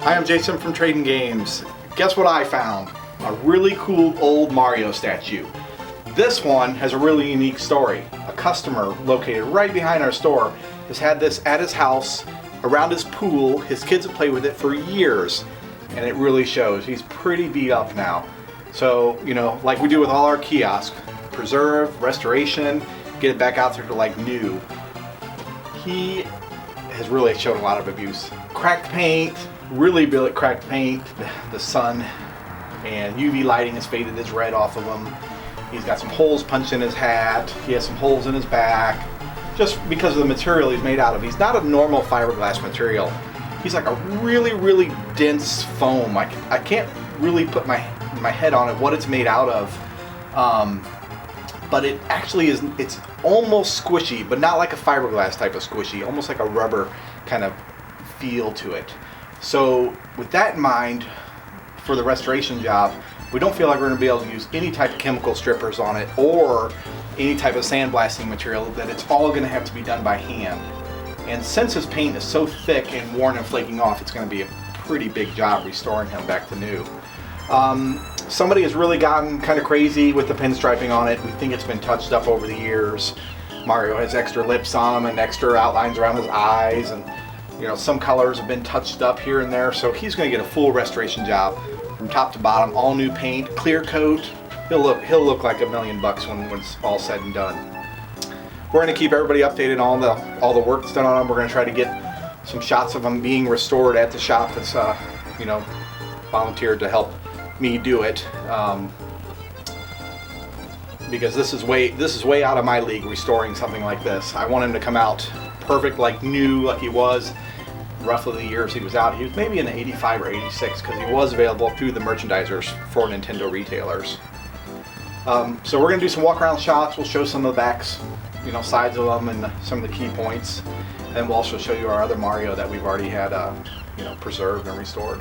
Hi, I'm Jason from Trading Games. Guess what I found? A really cool old Mario statue. This one has a really unique story. A customer located right behind our store has had this at his house, around his pool. His kids have played with it for years, and it really shows. He's pretty beat up now. So, like we do with all our kiosks, preserve, restoration, get it back out there to like new. He has really shown a lot of abuse. Cracked paint, really cracked paint, the sun and UV lighting has faded his red off of him. He's got some holes punched in his hat. He has some holes in his back, just because of the material he's made out of. He's not a normal fiberglass material. He's like a really, really dense foam. I can't really put my head on it, what it's made out of. But it actually is, it's almost squishy, but not like a fiberglass type of squishy, almost like a rubber kind of feel to it. So with that in mind, for the restoration job, we don't feel like we're going to be able to use any type of chemical strippers on it or any type of sandblasting material, that it's all going to have to be done by hand. And since his paint is so thick and worn and flaking off, it's going to be a pretty big job restoring him back to new. Somebody has really gotten kind of crazy with the pinstriping on it. We think it's been touched up over the years. Mario has extra lips on him and extra outlines around his eyes, and some colors have been touched up here and there. So he's going to get a full restoration job from top to bottom, all new paint, clear coat. He'll look like $1 million when it's all said and done. We're going to keep everybody updated on all the work that's done on him. We're going to try to get some shots of him being restored at the shop that's volunteered to help me do it, because this is way out of my league, restoring something like this. I want him to come out perfect, like new, like he was roughly the years he was out. He was maybe in 85 or 86, because he was available through the merchandisers for Nintendo retailers. So we're going to do some walk around shots. We'll show some of the backs, sides of them and some of the key points, and we'll also show you our other Mario that we've already had preserved and restored.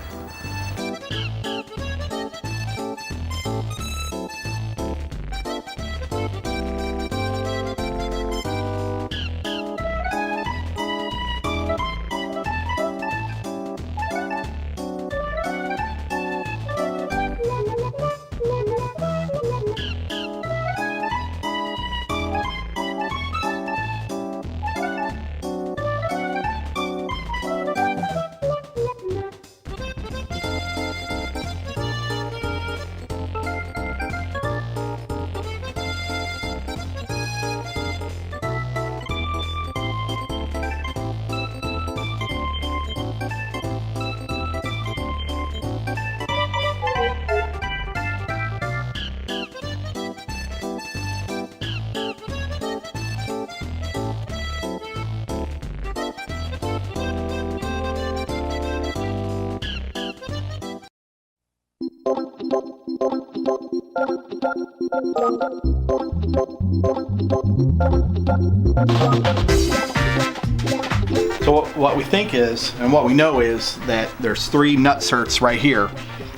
So what we think is, and what we know is, that there's 3 nutserts right here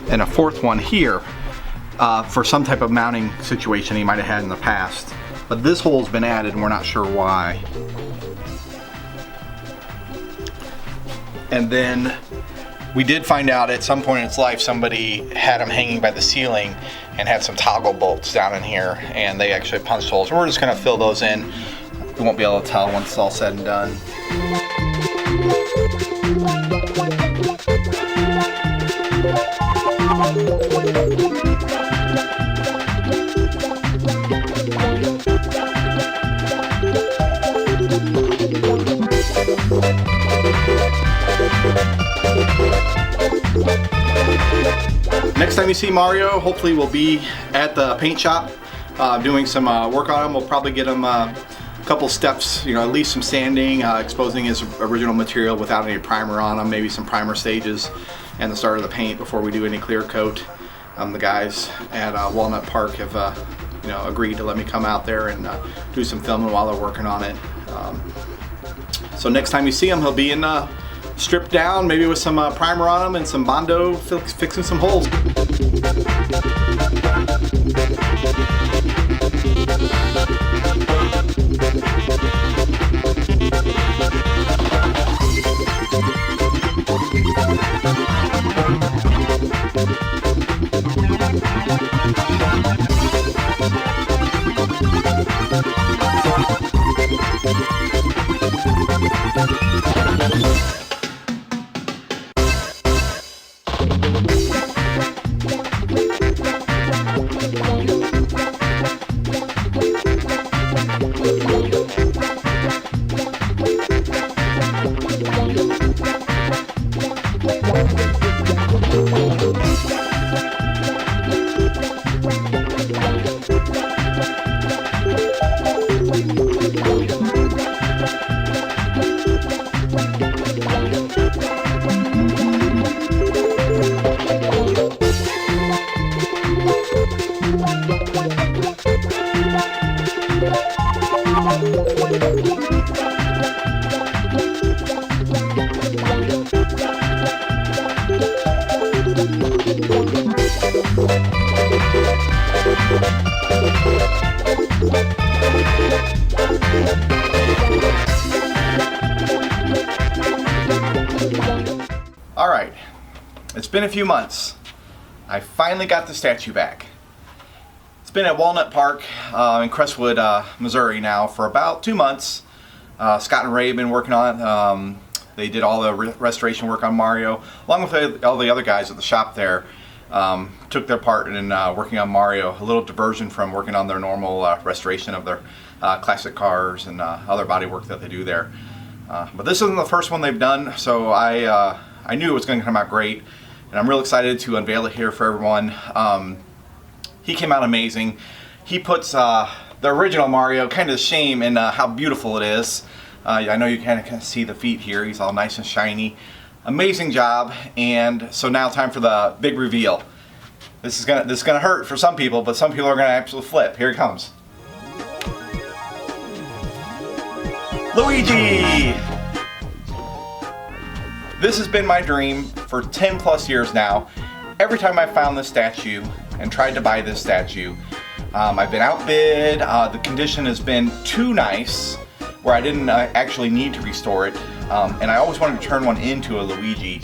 and a 4th one here for some type of mounting situation he might have had in the past. But this hole's been added and we're not sure why. And then we did find out at some point in its life somebody had him hanging by the ceiling and had some toggle bolts down in here, and they actually punched holes. We're just going to fill those in. We won't be able to tell once it's all said and done. Next time you see Mario, hopefully we'll be at the paint shop doing some work on him. We'll probably get him a couple steps, at least some sanding, exposing his original material without any primer on him, maybe some primer stages, and the start of the paint before we do any clear coat. The guys at Walnut Park have agreed to let me come out there and do some filming while they're working on it. So next time you see him, he'll be in stripped down, maybe with some primer on him and some Bondo fixing some holes. All right, it's been a few months. I finally got the statue back. It's been at Walnut Park in Crestwood, Missouri now for about 2 months. Scott and Ray have been working on it. They did all the restoration work on Mario, along with all the other guys at the shop there. Took their part in working on Mario, a little diversion from working on their normal restoration of their classic cars and other body work that they do there. But this isn't the first one they've done, so I knew it was going to come out great, and I'm real excited to unveil it here for everyone. He came out amazing. He puts the original Mario kind of to shame in how beautiful it is. I know you kind of see the feet here. He's all nice and shiny. Amazing job. And so now time for the big reveal. This is gonna hurt for some people, but some people are gonna absolutely flip. Here he comes. Luigi! This has been my dream for 10 plus years now. Every time I found this statue and tried to buy this statue, I've been outbid. The condition has been too nice where I didn't actually need to restore it. And I always wanted to turn one into a Luigi.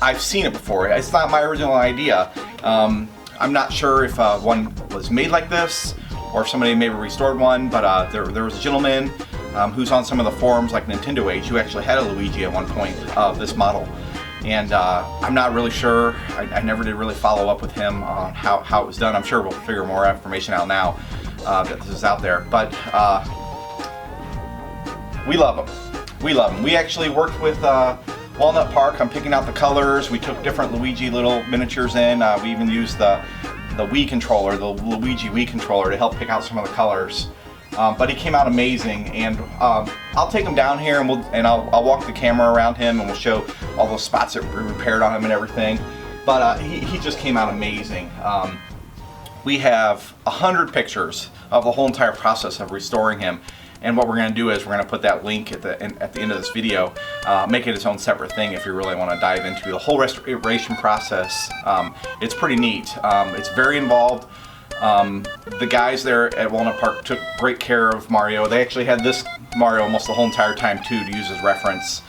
I've seen it before. It's not my original idea. I'm not sure if one was made like this or if somebody maybe restored one, but there was a gentleman who's on some of the forums like Nintendo Age who actually had a Luigi at one point of this model. And I'm not really sure. I never did really follow up with him on how it was done. I'm sure we'll figure more information out now that this is out there. But we love them. We love them. We actually worked with Walnut Park on picking out the colors. We took different Luigi little miniatures in. We even used the Wii controller, the Luigi Wii controller, to help pick out some of the colors. But he came out amazing, and I'll take him down here and I'll walk the camera around him and we'll show all those spots that we repaired on him and everything. But he just came out amazing. We have 100 pictures of the whole entire process of restoring him. And what we're going to do is we're going to put that link at the end of this video, make it its own separate thing if you really want to dive into the whole restoration process. It's pretty neat. It's very involved. The guys there at Walnut Park took great care of Mario. They actually had this Mario almost the whole entire time too to use as reference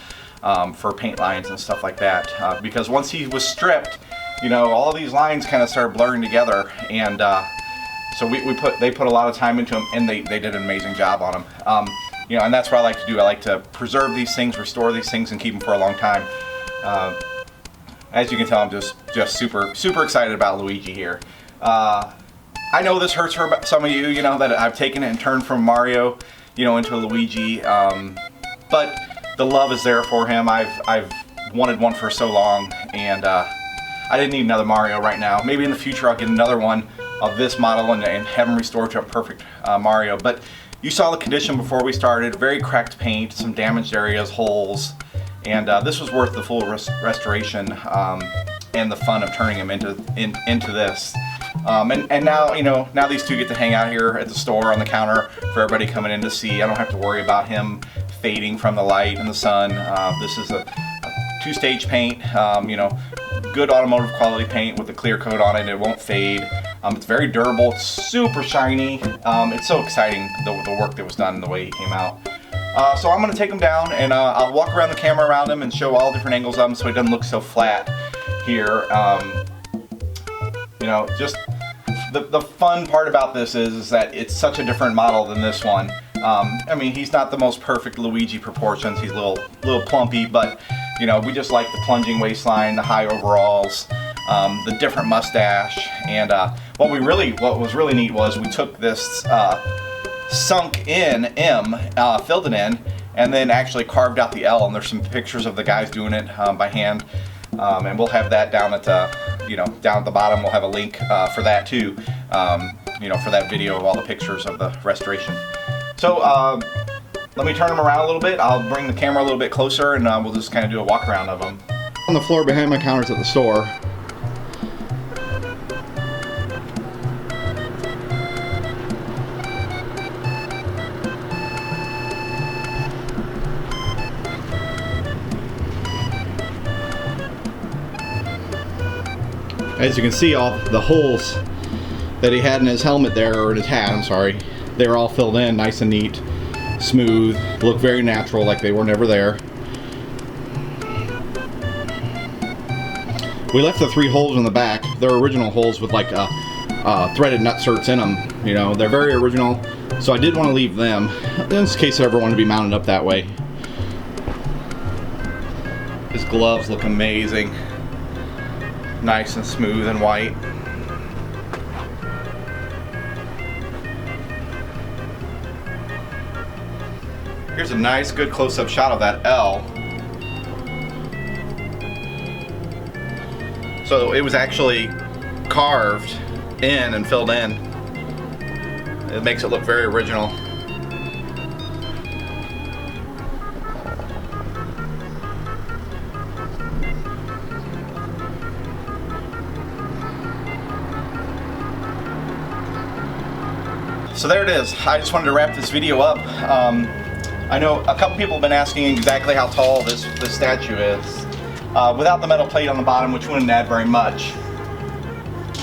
for paint lines and stuff like that. Because once he was stripped, you know, all of these lines kind of started blurring together, and so they put a lot of time into them, and they did an amazing job on them. You know, and that's what I like to do. I like to preserve these things, restore these things, and keep them for a long time. As you can tell, I'm just super excited about Luigi here. I know this hurts for some of you, you know, that I've taken it and turned from Mario, you know, into a Luigi. But the love is there for him. I've wanted one for so long, and I didn't need another Mario right now. Maybe in the future I'll get another one of this model and have him restored to a perfect Mario. But you saw the condition before we started. Very cracked paint, some damaged areas, holes, and this was worth the full restoration and the fun of turning him into this. And now, you know, now these two get to hang out here at the store on the counter for everybody coming in to see. I don't have to worry about him fading from the light and the sun. This is a two-stage paint, you know, good automotive quality paint with a clear coat on it. It won't fade. It's very durable. It's super shiny. It's so exciting, the work that was done and the way he came out. So I'm going to take him down and I'll walk around the camera around him and show all different angles of him so he doesn't look so flat here. You know, just the fun part about this is that it's such a different model than this one. I mean, he's not the most perfect Luigi proportions. He's a little plumpy, but you know, we just like the plunging waistline, the high overalls, the different mustache, and what was really neat was we took this sunk in M, filled it in, and then actually carved out the L. And there's some pictures of the guys doing it by hand, and we'll have that down at down at the bottom. We'll have a link for that too, you know, for that video of all the pictures of the restoration. So let me turn them around a little bit. I'll bring the camera a little bit closer, and we'll just kind of do a walk around of them. On the floor behind my counters at the store. As you can see, all the holes that he had in his helmet there, or in his hat, I'm sorry, they were all filled in nice and neat, smooth, look very natural, like they were never there. We left the 3 holes in the back. They're original holes with like threaded nutserts in them. You know, they're very original, so I did want to leave them in case I ever want to be mounted up that way. His gloves look amazing, nice and smooth and white. Here's a nice, good close-up shot of that L. So it was actually carved in and filled in. It makes it look very original. So there it is. I just wanted to wrap this video up. I know a couple people have been asking exactly how tall this statue is. Without the metal plate on the bottom, which wouldn't add very much.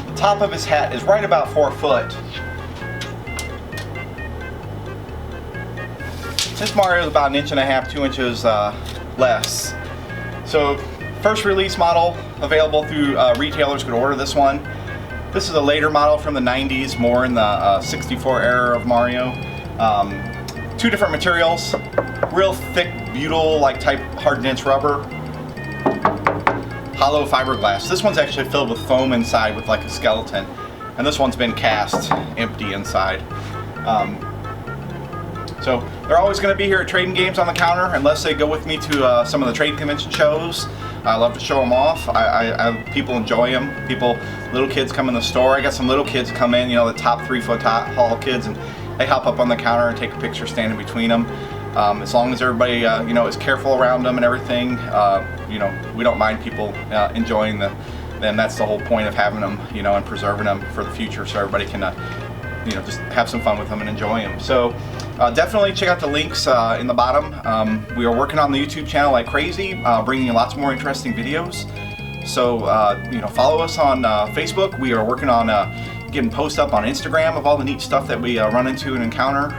The top of his hat is right about 4 foot. This Mario is about 1.5 to 2 inches less. So, first release model available through retailers could order this one. This is a later model from the 90s, more in the 64 era of Mario. 2 different materials, real thick butyl-like type hard dense rubber, hollow fiberglass. This one's actually filled with foam inside with like a skeleton, and this one's been cast empty inside. So they're always going to be here at Trading Games on the counter unless they go with me to some of the trade convention shows. I love to show them off. People enjoy them. Little kids come in the store. I got some little kids come in, you know, the top 3 foot tall kids, and they hop up on the counter and take a picture standing between them. As long as everybody, you know, is careful around them and everything, you know, we don't mind people enjoying them. That's the whole point of having them, you know, and preserving them for the future, so everybody can, you know, just have some fun with them and enjoy them. So definitely check out the links in the bottom. We are working on the YouTube channel like crazy, bringing you lots more interesting videos. So you know, follow us on Facebook. We are working on getting posts up on Instagram of all the neat stuff that we run into and encounter.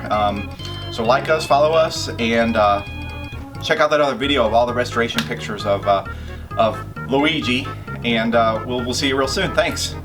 So like us, follow us, and check out that other video of all the restoration pictures of Luigi. And we'll see you real soon. Thanks.